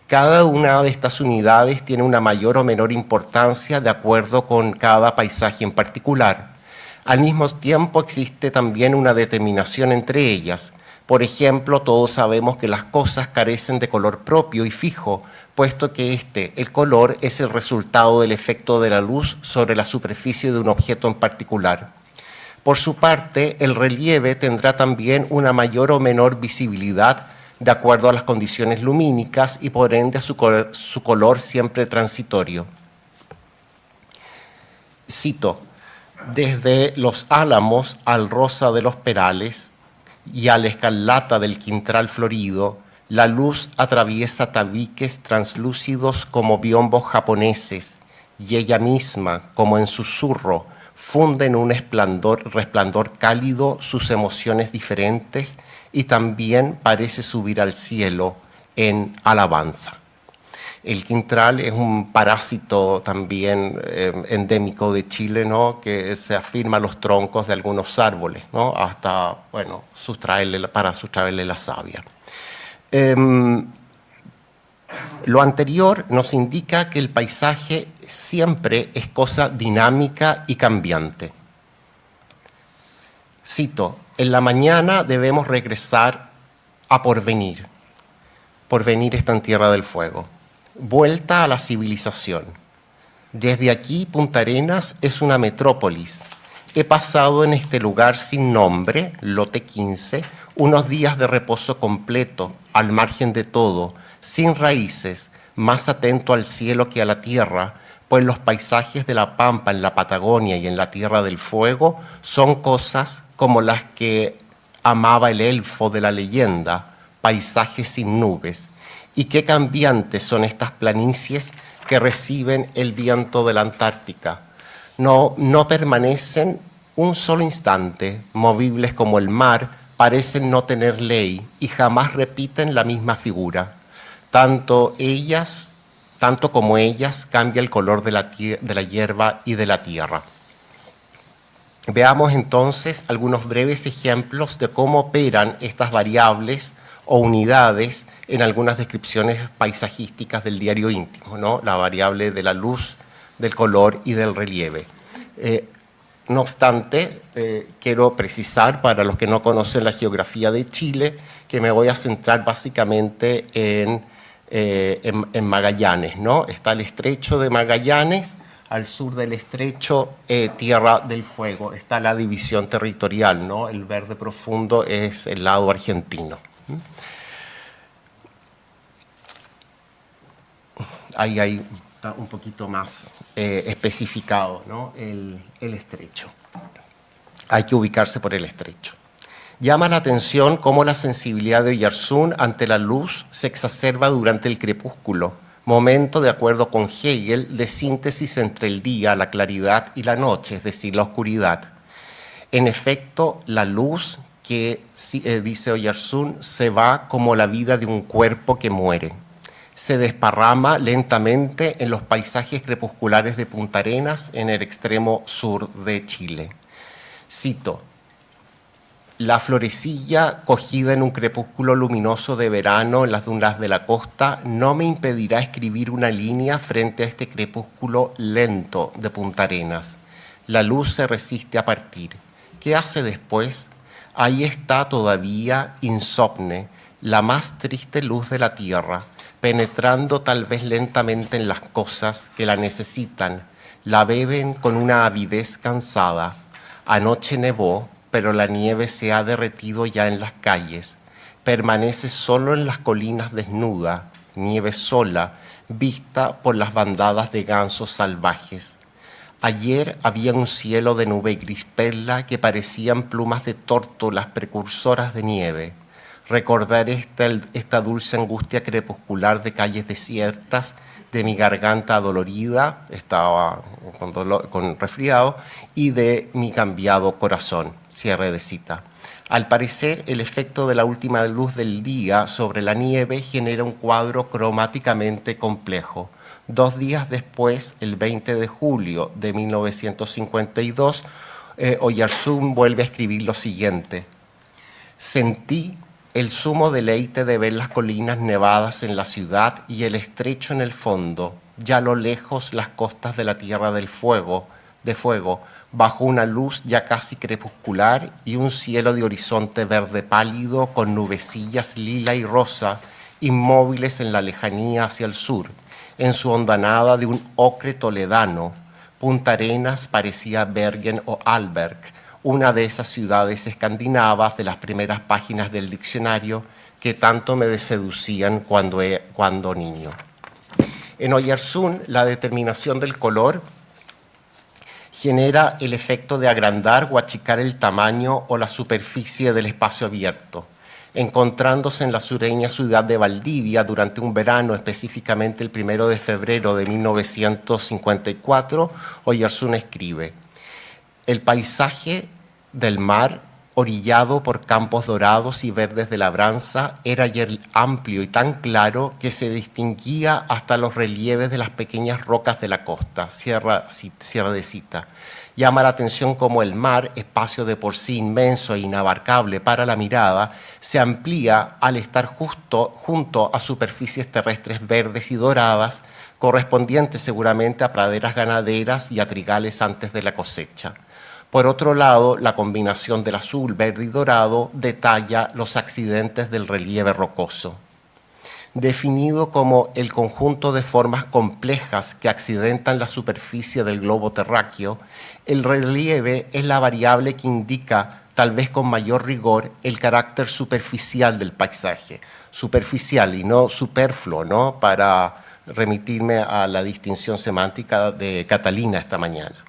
Cada una de estas unidades tiene una mayor o menor importancia de acuerdo con cada paisaje en particular. Al mismo tiempo existe también una determinación entre ellas. Por ejemplo, todos sabemos que las cosas carecen de color propio y fijo, puesto que el color, es el resultado del efecto de la luz sobre la superficie de un objeto en particular. Por su parte, el relieve tendrá también una mayor o menor visibilidad de acuerdo a las condiciones lumínicas y por ende su color siempre transitorio. Cito: desde los álamos al rosa de los perales y a la escarlata del quintral florido, la luz atraviesa tabiques translúcidos como biombos japoneses, y ella misma, como en susurro, funde en un resplandor cálido sus emociones diferentes y también parece subir al cielo en alabanza. El quintral es un parásito también endémico de Chile, ¿no?, que se afirma a los troncos de algunos árboles, ¿no?, hasta, bueno, para sustraerle la savia. Lo anterior nos indica que el paisaje siempre es cosa dinámica y cambiante. Cito: en la mañana debemos regresar a Porvenir. Porvenir está en Tierra del Fuego. Vuelta a la civilización. Desde aquí, Punta Arenas es una metrópolis. He pasado en este lugar sin nombre, lote 15, unos días de reposo completo, al margen de todo, sin raíces, más atento al cielo que a la tierra, pues los paisajes de la Pampa en la Patagonia y en la Tierra del Fuego son cosas como las que amaba el elfo de la leyenda, paisajes sin nubes. Y qué cambiantes son estas planicies que reciben el viento de la Antártica. No permanecen un solo instante, movibles como el mar, parecen no tener ley y jamás repiten la misma figura. Tanto como ellas cambia el color de la hierba y de la tierra. Veamos entonces algunos breves ejemplos de cómo operan estas variables o unidades en algunas descripciones paisajísticas del diario íntimo, ¿no? La variable de la luz, del color y del relieve. No obstante, quiero precisar para los que no conocen la geografía de Chile que me voy a centrar básicamente en Magallanes, ¿no? Está el estrecho de Magallanes, al sur del estrecho, Tierra del Fuego. Está la división territorial, ¿no? El verde profundo es el lado argentino. Ahí está un poquito más especificado, ¿no?, el estrecho. Hay que ubicarse por el estrecho. Llama la atención cómo la sensibilidad de Oyarzún ante la luz se exacerba durante el crepúsculo, momento, de acuerdo con Hegel, de síntesis entre el día, la claridad, y la noche, es decir, la oscuridad. En efecto, la luz, que dice Oyarzún, se va como la vida de un cuerpo que muere. Se desparrama lentamente en los paisajes crepusculares de Punta Arenas, en el extremo sur de Chile. Cito: la florecilla cogida en un crepúsculo luminoso de verano en las dunas de la costa no me impedirá escribir una línea frente a este crepúsculo lento de Punta Arenas. La luz se resiste a partir. ¿Qué hace después? Ahí está todavía, insomne, la más triste luz de la tierra, penetrando tal vez lentamente en las cosas que la necesitan, la beben con una avidez cansada. Anoche nevó, pero la nieve se ha derretido ya en las calles. Permanece solo en las colinas desnuda, nieve sola, vista por las bandadas de gansos salvajes. Ayer había un cielo de nube gris perla que parecían plumas de tórtolas precursoras de nieve. Recordar esta dulce angustia crepuscular de calles desiertas, de mi garganta dolorida, estaba con resfriado, y de mi cambiado corazón. Cierre de cita. Al parecer, el efecto de la última luz del día sobre la nieve genera un cuadro cromáticamente complejo. 2 días después, el 20 de julio de 1952, Oyarzún vuelve a escribir lo siguiente. Sentí el sumo deleite de ver las colinas nevadas en la ciudad y el estrecho en el fondo, ya a lo lejos las costas de la Tierra de Fuego, bajo una luz ya casi crepuscular y un cielo de horizonte verde pálido con nubecillas lila y rosa, inmóviles en la lejanía hacia el sur, en su hondanada de un ocre toledano. Punta Arenas parecía Bergen o Alberg, una de esas ciudades escandinavas de las primeras páginas del diccionario que tanto me seducían cuando niño. En Oyarzún, la determinación del color genera el efecto de agrandar o achicar el tamaño o la superficie del espacio abierto. Encontrándose en la sureña ciudad de Valdivia durante un verano, específicamente el 1 de febrero de 1954, Oyarzún escribe: el paisaje del mar, orillado por campos dorados y verdes de labranza, era ayer amplio y tan claro que se distinguía hasta los relieves de las pequeñas rocas de la costa. Cierre de cita. Llama la atención cómo el mar, espacio de por sí inmenso e inabarcable para la mirada, se amplía al estar junto a superficies terrestres verdes y doradas, correspondientes seguramente a praderas ganaderas y a trigales antes de la cosecha. Por otro lado, la combinación del azul, verde y dorado detalla los accidentes del relieve rocoso. Definido como el conjunto de formas complejas que accidentan la superficie del globo terráqueo, el relieve es la variable que indica, tal vez con mayor rigor, el carácter superficial del paisaje. Superficial y no superfluo, ¿no? Para remitirme a la distinción semántica de Catalina esta mañana.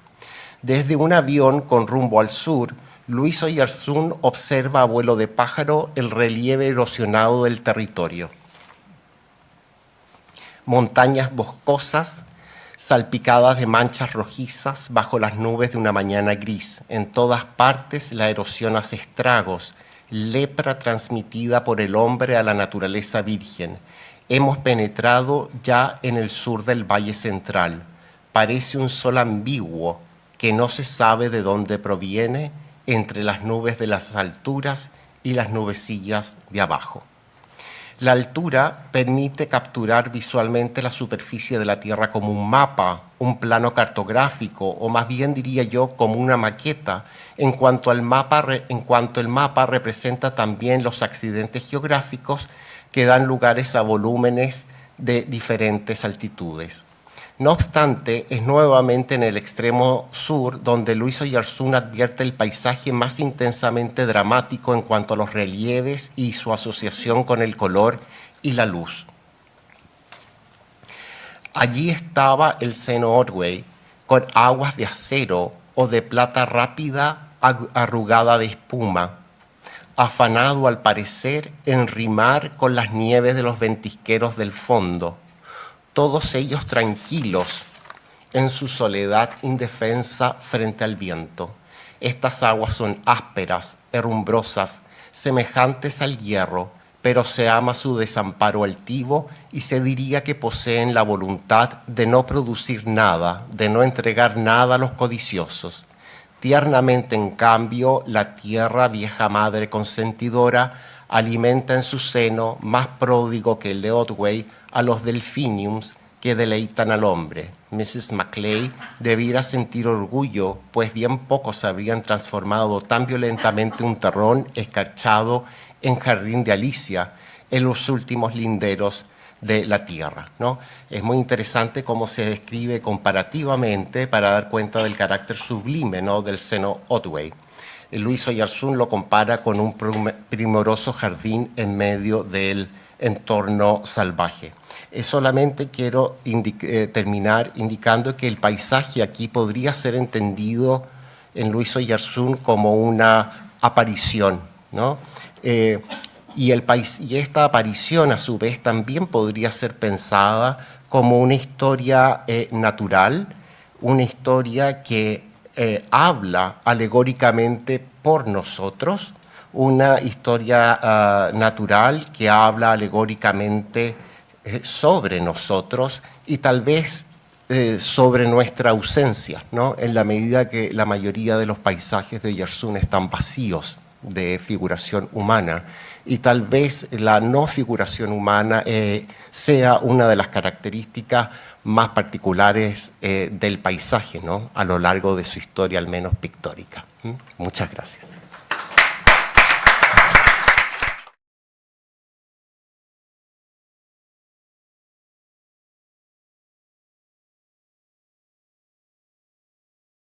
Desde un avión con rumbo al sur, Luis Oyarzún observa a vuelo de pájaro el relieve erosionado del territorio. Montañas boscosas, salpicadas de manchas rojizas bajo las nubes de una mañana gris. En todas partes la erosión hace estragos, lepra transmitida por el hombre a la naturaleza virgen. Hemos penetrado ya en el sur del Valle Central. Parece un sol ambiguo que no se sabe de dónde proviene, entre las nubes de las alturas y las nubecillas de abajo. La altura permite capturar visualmente la superficie de la Tierra como un mapa, un plano cartográfico, o más bien diría yo como una maqueta, en cuanto el mapa representa también los accidentes geográficos que dan lugares a volúmenes de diferentes altitudes. No obstante, es nuevamente en el extremo sur donde Luis Oyarzún advierte el paisaje más intensamente dramático en cuanto a los relieves y su asociación con el color y la luz. Allí estaba el seno Otway, con aguas de acero o de plata rápida arrugada de espuma, afanado al parecer en rimar con las nieves de los ventisqueros del fondo, todos ellos tranquilos en su soledad indefensa frente al viento. Estas aguas son ásperas, herrumbrosas, semejantes al hierro, pero se ama su desamparo altivo y se diría que poseen la voluntad de no producir nada, de no entregar nada a los codiciosos. Tiernamente, en cambio, la tierra, vieja madre consentidora, alimenta en su seno, más pródigo que el de Otway, a los delfiniums que deleitan al hombre. Mrs. Maclay debiera sentir orgullo, pues bien pocos habrían transformado tan violentamente un terrón escarchado en jardín de Alicia en los últimos linderos de la tierra, ¿no? Es muy interesante cómo se describe comparativamente para dar cuenta del carácter sublime, ¿no?, del seno Otway. Luis Oyarzún lo compara con un primoroso jardín en medio del entorno salvaje. Solamente quiero terminar indicando que el paisaje aquí podría ser entendido en Luis Oyarzún como una aparición, ¿no? Y esta aparición, a su vez, también podría ser pensada como una historia natural, una historia que habla alegóricamente por nosotros, una historia natural que habla alegóricamente sobre nosotros y tal vez sobre nuestra ausencia, ¿no? En la medida que la mayoría de los paisajes de Oyarzún están vacíos de figuración humana, y tal vez la no figuración humana sea una de las características más particulares del paisaje, ¿no? A lo largo de su historia, al menos pictórica. Muchas gracias.